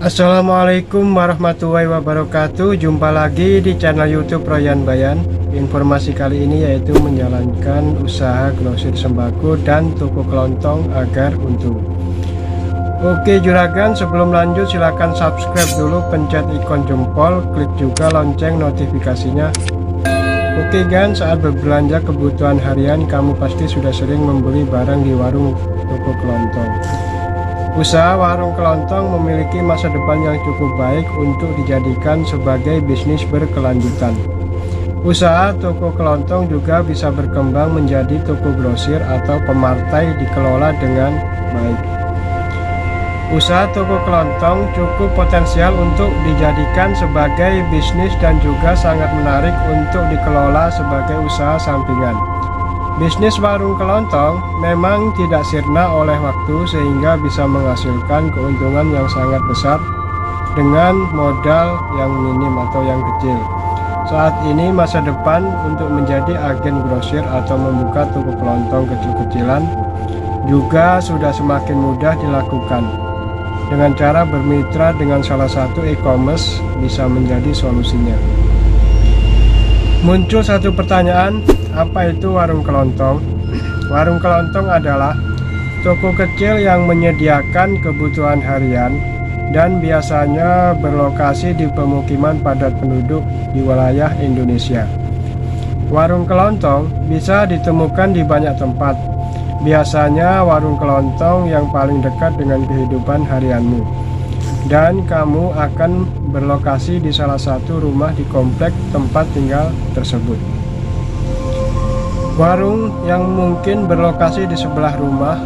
Assalamualaikum warahmatullahi wabarakatuh. Jumpa lagi di channel YouTube Royan Bayan. Informasi kali ini yaitu menjalankan usaha grosir sembako dan toko kelontong agar untung. Oke juragan, sebelum lanjut silahkan subscribe dulu, pencet ikon jempol, klik juga lonceng notifikasinya. Oke gan, saat berbelanja kebutuhan harian kamu pasti sudah sering membeli barang di warung toko kelontong. Usaha warung kelontong memiliki masa depan yang cukup baik untuk dijadikan sebagai bisnis berkelanjutan. Usaha toko kelontong juga bisa berkembang menjadi toko grosir atau pemartai dikelola dengan baik. Usaha toko kelontong cukup potensial untuk dijadikan sebagai bisnis dan juga sangat menarik untuk dikelola sebagai usaha sampingan. Bisnis warung kelontong memang tidak sirna oleh waktu sehingga bisa menghasilkan keuntungan yang sangat besar dengan modal yang minim atau yang kecil. Saat ini masa depan untuk menjadi agen grosir atau membuka toko kelontong kecil-kecilan juga sudah semakin mudah dilakukan. Dengan cara bermitra dengan salah satu e-commerce bisa menjadi solusinya. Muncul satu pertanyaan, apa itu warung kelontong? Warung kelontong adalah toko kecil yang menyediakan kebutuhan harian dan biasanya berlokasi di pemukiman padat penduduk di wilayah Indonesia. Warung kelontong bisa ditemukan di banyak tempat. Biasanya warung kelontong yang paling dekat dengan kehidupan harianmu, dan kamu akan berlokasi di salah satu rumah di komplek tempat tinggal tersebut. Warung yang mungkin berlokasi di sebelah rumah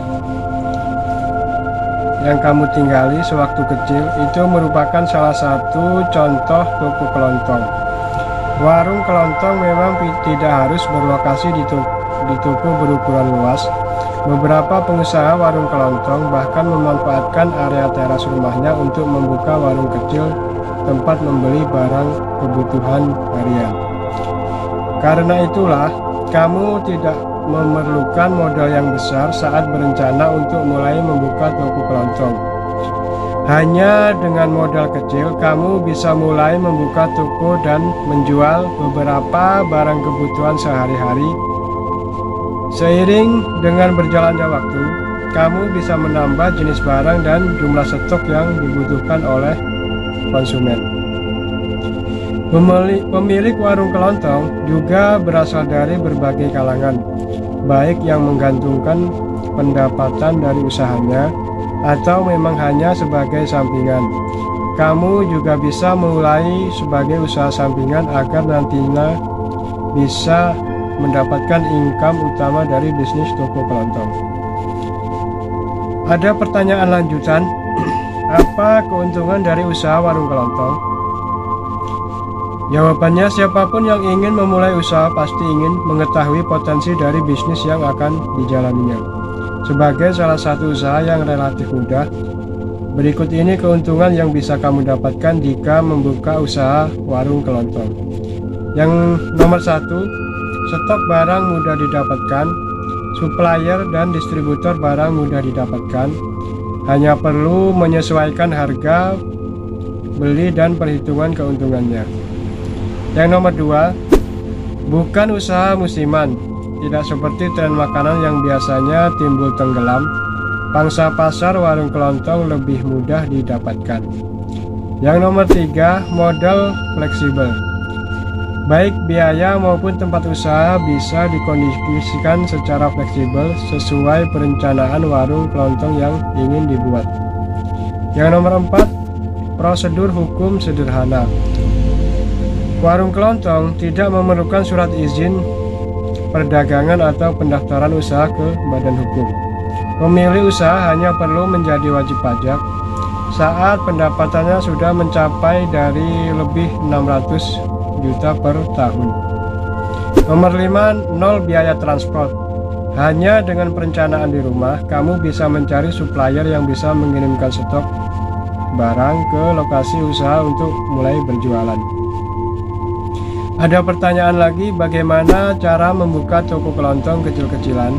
yang kamu tinggali sewaktu kecil itu merupakan salah satu contoh toko kelontong. Warung kelontong memang tidak harus berlokasi di toko berukuran luas. Beberapa pengusaha warung kelontong bahkan memanfaatkan area teras rumahnya untuk membuka warung kecil tempat membeli barang kebutuhan harian. Karena itulah, kamu tidak memerlukan modal yang besar saat berencana untuk mulai membuka toko kelontong. Hanya dengan modal kecil, kamu bisa mulai membuka toko dan menjual beberapa barang kebutuhan sehari-hari. Seiring dengan berjalannya waktu, kamu bisa menambah jenis barang dan jumlah stok yang dibutuhkan oleh konsumen. Pemilik warung kelontong juga berasal dari berbagai kalangan, baik yang menggantungkan pendapatan dari usahanya atau memang hanya sebagai sampingan. Kamu juga bisa mulai sebagai usaha sampingan agar nantinya bisa mendapatkan income utama dari bisnis toko kelontong. Ada pertanyaan lanjutan, apa keuntungan dari usaha warung kelontong? Jawabannya, siapapun yang ingin memulai usaha pasti ingin mengetahui potensi dari bisnis yang akan dijalaninya. Sebagai salah satu usaha yang relatif mudah, berikut ini keuntungan yang bisa kamu dapatkan jika membuka usaha warung kelontong. Yang nomor satu, stok barang mudah didapatkan. Supplier dan distributor barang mudah didapatkan. Hanya perlu menyesuaikan harga beli dan perhitungan keuntungannya. Yang nomor dua, bukan usaha musiman. Tidak seperti tren makanan yang biasanya timbul tenggelam, pangsa pasar warung kelontong lebih mudah didapatkan. Yang nomor tiga, modal fleksibel. Baik biaya maupun tempat usaha bisa dikondisikan secara fleksibel sesuai perencanaan warung kelontong yang ingin dibuat. Yang nomor 4, prosedur hukum sederhana. Warung kelontong tidak memerlukan surat izin perdagangan atau pendaftaran usaha ke badan hukum. Pemilik usaha hanya perlu menjadi wajib pajak saat pendapatannya sudah mencapai dari lebih 600 juta per tahun. Nomor 5, nol biaya transport. Hanya dengan perencanaan di rumah, kamu bisa mencari supplier yang bisa mengirimkan stok barang ke lokasi usaha untuk mulai berjualan. Ada pertanyaan lagi, bagaimana cara membuka toko kelontong kecil-kecilan?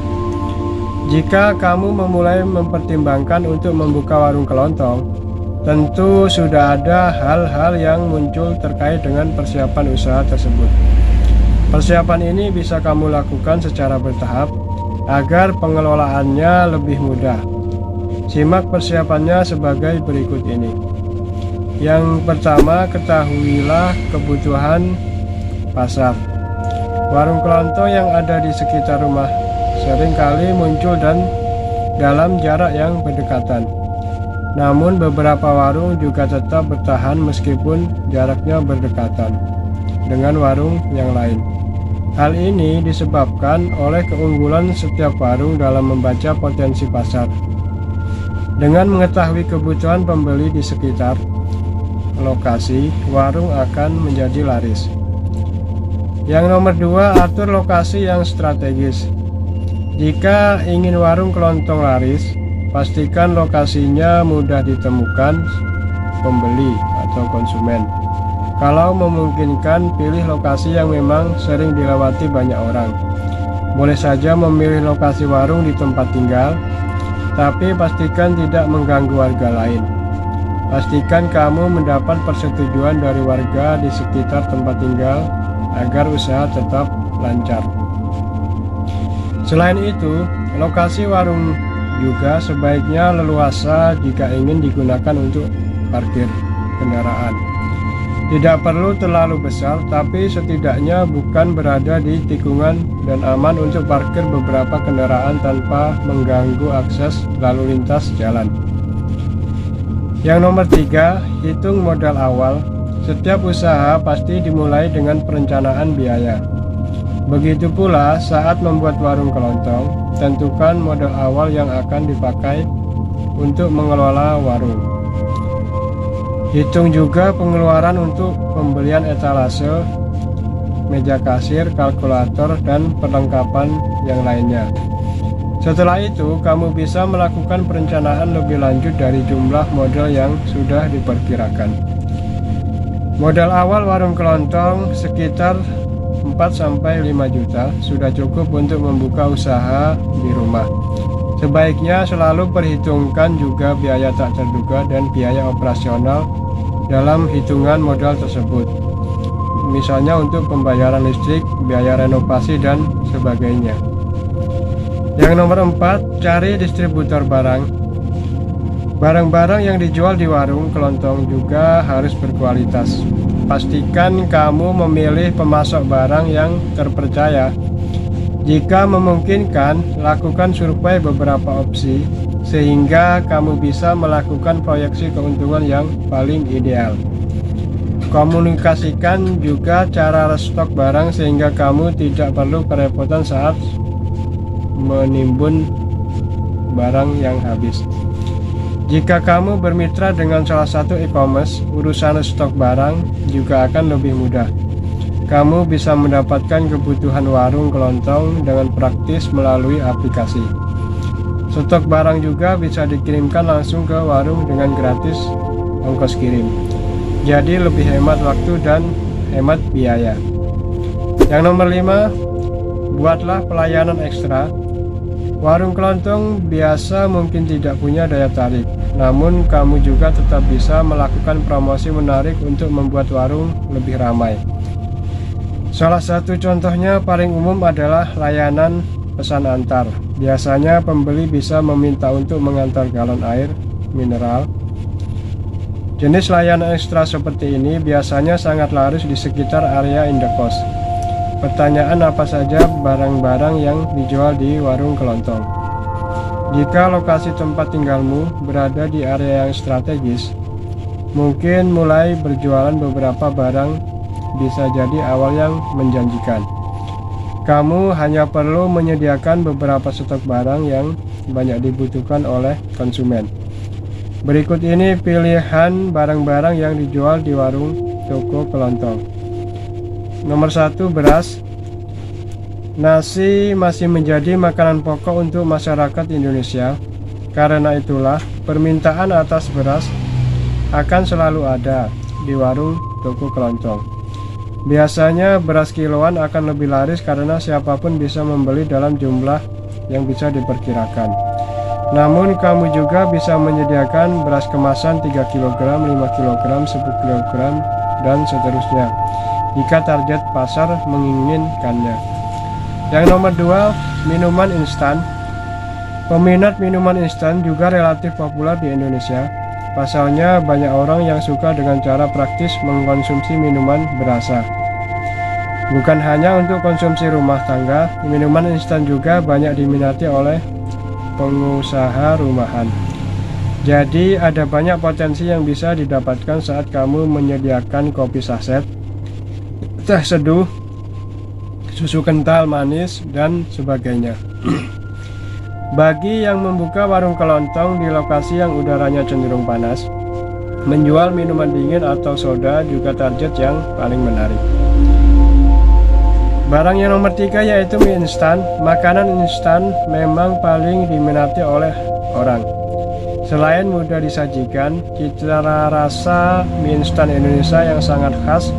Jika kamu memulai mempertimbangkan untuk membuka warung kelontong, tentu sudah ada hal-hal yang muncul terkait dengan persiapan usaha tersebut. Persiapan ini bisa kamu lakukan secara bertahap agar pengelolaannya lebih mudah. Simak persiapannya sebagai berikut ini. Yang pertama, ketahuilah kebutuhan pasar. Warung kelontong yang ada di sekitar rumah seringkali muncul dan dalam jarak yang berdekatan. Namun beberapa warung juga tetap bertahan meskipun jaraknya berdekatan dengan warung yang lain. Hal ini disebabkan oleh keunggulan setiap warung dalam membaca potensi pasar. Dengan mengetahui kebutuhan pembeli di sekitar lokasi, warung akan menjadi laris. Yang nomor 2, atur lokasi yang strategis. Jika ingin warung kelontong laris, pastikan lokasinya mudah ditemukan pembeli atau konsumen. Kalau memungkinkan, pilih lokasi yang memang sering dilewati banyak orang. Boleh saja memilih lokasi warung di tempat tinggal, tapi pastikan tidak mengganggu warga lain. Pastikan kamu mendapat persetujuan dari warga di sekitar tempat tinggal agar usaha tetap lancar. Selain itu, lokasi warung juga sebaiknya leluasa jika ingin digunakan untuk parkir kendaraan. Tidak perlu terlalu besar, tapi setidaknya bukan berada di tikungan dan aman untuk parkir beberapa kendaraan tanpa mengganggu akses lalu lintas jalan. Yang nomor 3, hitung modal awal. Setiap usaha pasti dimulai dengan perencanaan biaya. Begitu pula saat membuat warung kelontong, tentukan modal awal yang akan dipakai untuk mengelola warung. Hitung juga pengeluaran untuk pembelian etalase, meja kasir, kalkulator, dan perlengkapan yang lainnya. Setelah itu, kamu bisa melakukan perencanaan lebih lanjut dari jumlah modal yang sudah diperkirakan. Modal awal warung kelontong sekitar 4-5 juta sudah cukup untuk membuka usaha di rumah. Sebaiknya selalu perhitungkan juga biaya tak terduga dan biaya operasional dalam hitungan modal tersebut. Misalnya untuk pembayaran listrik, biaya renovasi, dan sebagainya. Yang nomor 4, cari distributor barang. Barang-barang yang dijual di warung kelontong juga harus berkualitas. Pastikan kamu memilih pemasok barang yang terpercaya. Jika memungkinkan, lakukan survei beberapa opsi sehingga kamu bisa melakukan proyeksi keuntungan yang paling ideal. Komunikasikan juga cara restock barang sehingga kamu tidak perlu kerepotan saat menimbun barang yang habis. Jika kamu bermitra dengan salah satu e-commerce, urusan stok barang juga akan lebih mudah. Kamu bisa mendapatkan kebutuhan warung kelontong dengan praktis melalui aplikasi. Stok barang juga bisa dikirimkan langsung ke warung dengan gratis ongkos kirim. Jadi lebih hemat waktu dan hemat biaya. Yang nomor 5, buatlah pelayanan ekstra. Warung kelontong biasa mungkin tidak punya daya tarik, namun kamu juga tetap bisa melakukan promosi menarik untuk membuat warung lebih ramai. Salah satu contohnya paling umum adalah layanan pesan antar. Biasanya pembeli bisa meminta untuk mengantar galon air mineral. Jenis layanan ekstra seperti ini biasanya sangat laris di sekitar area indekos. Pertanyaan, apa saja barang-barang yang dijual di warung kelontong? Jika lokasi tempat tinggalmu berada di area yang strategis, mungkin mulai berjualan beberapa barang bisa jadi awal yang menjanjikan. Kamu hanya perlu menyediakan beberapa stok barang yang banyak dibutuhkan oleh konsumen. Berikut ini pilihan barang-barang yang dijual di warung toko kelontong. Nomor 1, beras. Nasi masih menjadi makanan pokok untuk masyarakat Indonesia. Karena itulah, permintaan atas beras akan selalu ada di warung toko kelontong. Biasanya beras kiloan akan lebih laris karena siapapun bisa membeli dalam jumlah yang bisa diperkirakan. Namun kamu juga bisa menyediakan beras kemasan 3 kg, 5 kg, 10 kg, dan seterusnya jika target pasar menginginkannya. Yang nomor 2, minuman instan. Peminat minuman instan juga relatif populer di Indonesia. Pasalnya banyak orang yang suka dengan cara praktis mengkonsumsi minuman berasa. Bukan hanya untuk konsumsi rumah tangga, minuman instan juga banyak diminati oleh pengusaha rumahan. Jadi ada banyak potensi yang bisa didapatkan saat kamu menyediakan kopi saset, teh seduh, susu kental manis, dan sebagainya. Bagi yang membuka warung kelontong di lokasi yang udaranya cenderung panas, menjual minuman dingin atau soda juga target yang paling menarik. Barang yang nomor 3 yaitu mie instan. Makanan instan memang paling diminati oleh orang. Selain mudah disajikan, cita rasa mie instan Indonesia yang sangat khas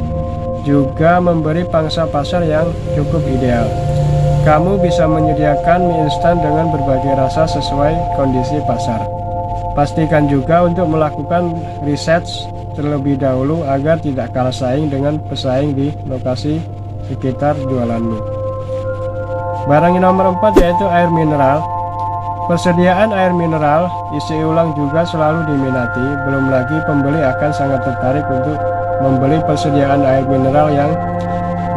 juga memberi pangsa pasar yang cukup ideal. Kamu bisa menyediakan mie instan dengan berbagai rasa sesuai kondisi pasar. Pastikan juga untuk melakukan riset terlebih dahulu agar tidak kalah saing dengan pesaing di lokasi sekitar jualanmu. Barang yang nomor 4 yaitu air mineral. Persediaan air mineral isi ulang juga selalu diminati. Belum lagi pembeli akan sangat tertarik untuk membeli persediaan air mineral yang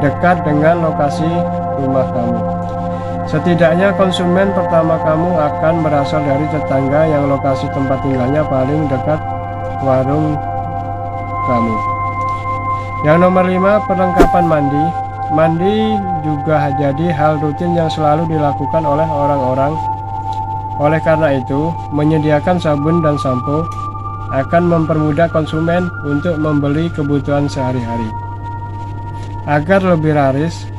dekat dengan lokasi rumah kamu. Setidaknya konsumen pertama kamu akan berasal dari tetangga yang lokasi tempat tinggalnya paling dekat warung kamu. Yang nomor 5, perlengkapan mandi. Mandi juga jadi hal rutin yang selalu dilakukan oleh orang-orang. Oleh karena itu, menyediakan sabun dan sampo akan mempermudah konsumen untuk membeli kebutuhan sehari-hari. Agar lebih laris,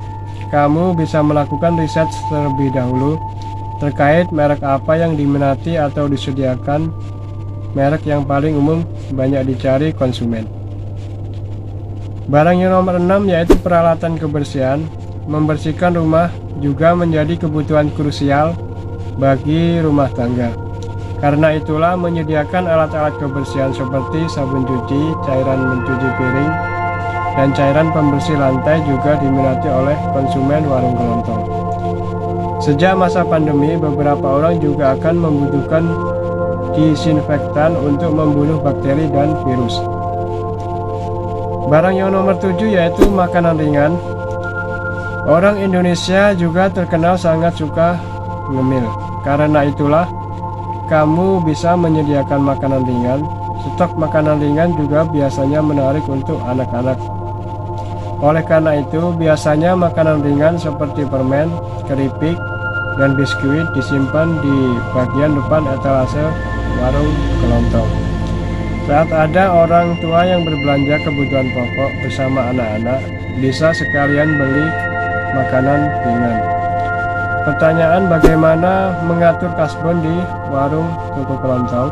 kamu bisa melakukan riset terlebih dahulu terkait merek apa yang diminati atau disediakan merek yang paling umum banyak dicari konsumen. Barang yang nomor 6 yaitu peralatan kebersihan. Membersihkan rumah juga menjadi kebutuhan krusial bagi rumah tangga. Karena itulah menyediakan alat-alat kebersihan seperti sabun cuci, cairan mencuci piring, dan cairan pembersih lantai juga diminati oleh konsumen warung kelontong. Sejak masa pandemi, beberapa orang juga akan membutuhkan disinfektan untuk membunuh bakteri dan virus. Barang yang nomor 7 yaitu makanan ringan. Orang Indonesia juga terkenal sangat suka ngemil. Karena itulah kamu bisa menyediakan makanan ringan. Stok makanan ringan juga biasanya menarik untuk anak-anak. Oleh karena itu, biasanya makanan ringan seperti permen, keripik, dan biskuit disimpan di bagian depan etalase warung kelontong. Saat ada orang tua yang berbelanja kebutuhan pokok bersama anak-anak, bisa sekalian beli makanan ringan. Pertanyaan, bagaimana mengatur kasbon di warung toko kelontong?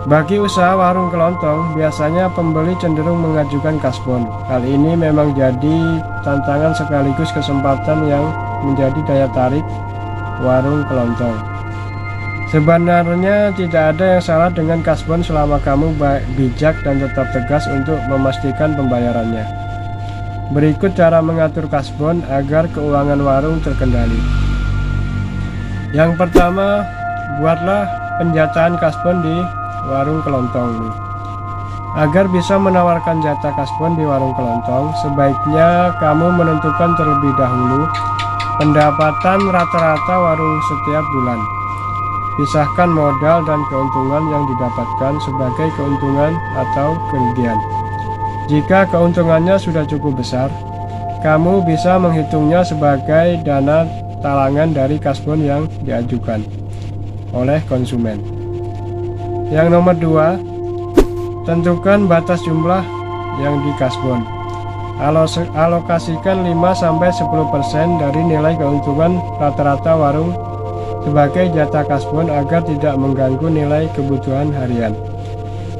Bagi usaha warung kelontong, biasanya pembeli cenderung mengajukan kasbon. Hal ini memang jadi tantangan sekaligus kesempatan yang menjadi daya tarik warung kelontong. Sebenarnya tidak ada yang salah dengan kasbon selama kamu bijak dan tetap tegas untuk memastikan pembayarannya. Berikut cara mengatur kasbon agar keuangan warung terkendali. Yang pertama, buatlah penjataan kasbon di warung kelontong. Agar bisa menawarkan jatah kasbon di warung kelontong, sebaiknya kamu menentukan terlebih dahulu pendapatan rata-rata warung setiap bulan. Pisahkan modal dan keuntungan yang didapatkan sebagai keuntungan atau kerugian. Jika keuntungannya sudah cukup besar, kamu bisa menghitungnya sebagai dana talangan dari kasbon yang diajukan oleh konsumen. Yang nomor 2, tentukan batas jumlah yang dikasbon. Alokasikan 5-10% dari nilai keuntungan rata-rata warung sebagai jatah kasbon agar tidak mengganggu nilai kebutuhan harian.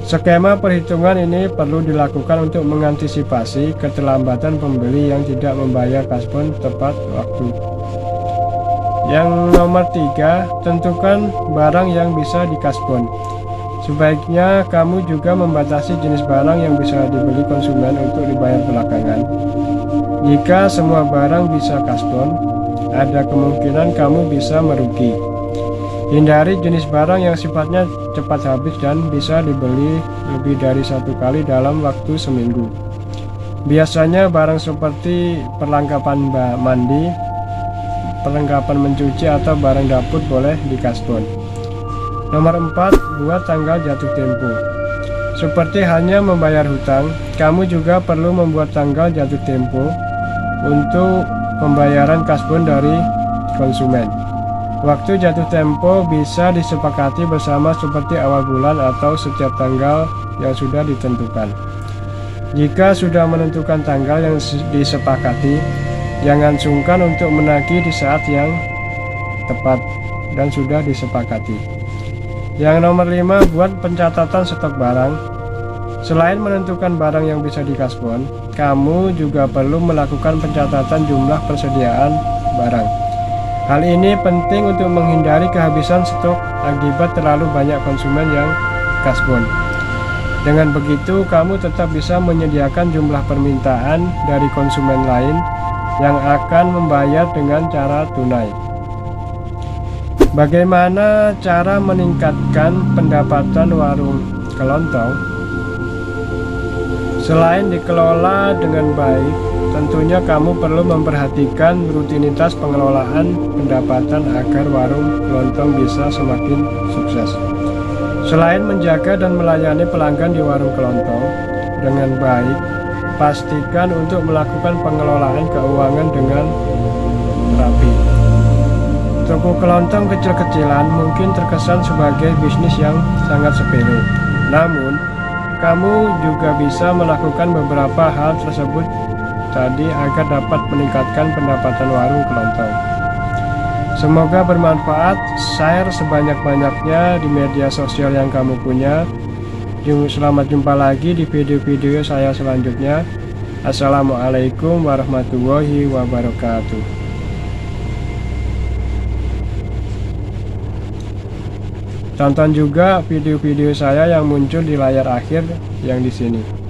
Skema perhitungan ini perlu dilakukan untuk mengantisipasi keterlambatan pembeli yang tidak membayar kasbon tepat waktu. Yang nomor 3, tentukan barang yang bisa dikasbon. Sebaiknya kamu juga membatasi jenis barang yang bisa dibeli konsumen untuk dibayar belakangan. Jika semua barang bisa kasbon, ada kemungkinan kamu bisa merugi. Hindari jenis barang yang sifatnya cepat habis dan bisa dibeli lebih dari satu kali dalam waktu seminggu. Biasanya barang seperti perlengkapan mandi, perlengkapan mencuci, atau barang dapur boleh dikasbon. Nomor 4, buat tanggal jatuh tempo. Seperti hanya membayar hutang, kamu juga perlu membuat tanggal jatuh tempo untuk pembayaran kasbon dari konsumen. Waktu jatuh tempo bisa disepakati bersama seperti awal bulan atau setiap tanggal yang sudah ditentukan. Jika sudah menentukan tanggal yang disepakati, jangan sungkan untuk menagih di saat yang tepat dan sudah disepakati. Yang nomor 5, buat pencatatan stok barang. Selain menentukan barang yang bisa dikasbon, kamu juga perlu melakukan pencatatan jumlah persediaan barang. Hal ini penting untuk menghindari kehabisan stok akibat terlalu banyak konsumen yang kasbon. Dengan begitu, kamu tetap bisa menyediakan jumlah permintaan dari konsumen lain yang akan membayar dengan cara tunai. Bagaimana cara meningkatkan pendapatan warung kelontong? Selain dikelola dengan baik, tentunya kamu perlu memperhatikan rutinitas pengelolaan pendapatan agar warung kelontong bisa semakin sukses. Selain menjaga dan melayani pelanggan di warung kelontong dengan baik, pastikan untuk melakukan pengelolaan keuangan dengan rapi. Toko kelontong kecil-kecilan mungkin terkesan sebagai bisnis yang sangat sepele. Namun, kamu juga bisa melakukan beberapa hal tersebut tadi agar dapat meningkatkan pendapatan warung kelontong. Semoga bermanfaat. Share sebanyak-banyaknya di media sosial yang kamu punya. Selamat jumpa lagi di video-video saya selanjutnya. Assalamualaikum warahmatullahi wabarakatuh. Tonton juga video-video saya yang muncul di layar akhir yang di sini.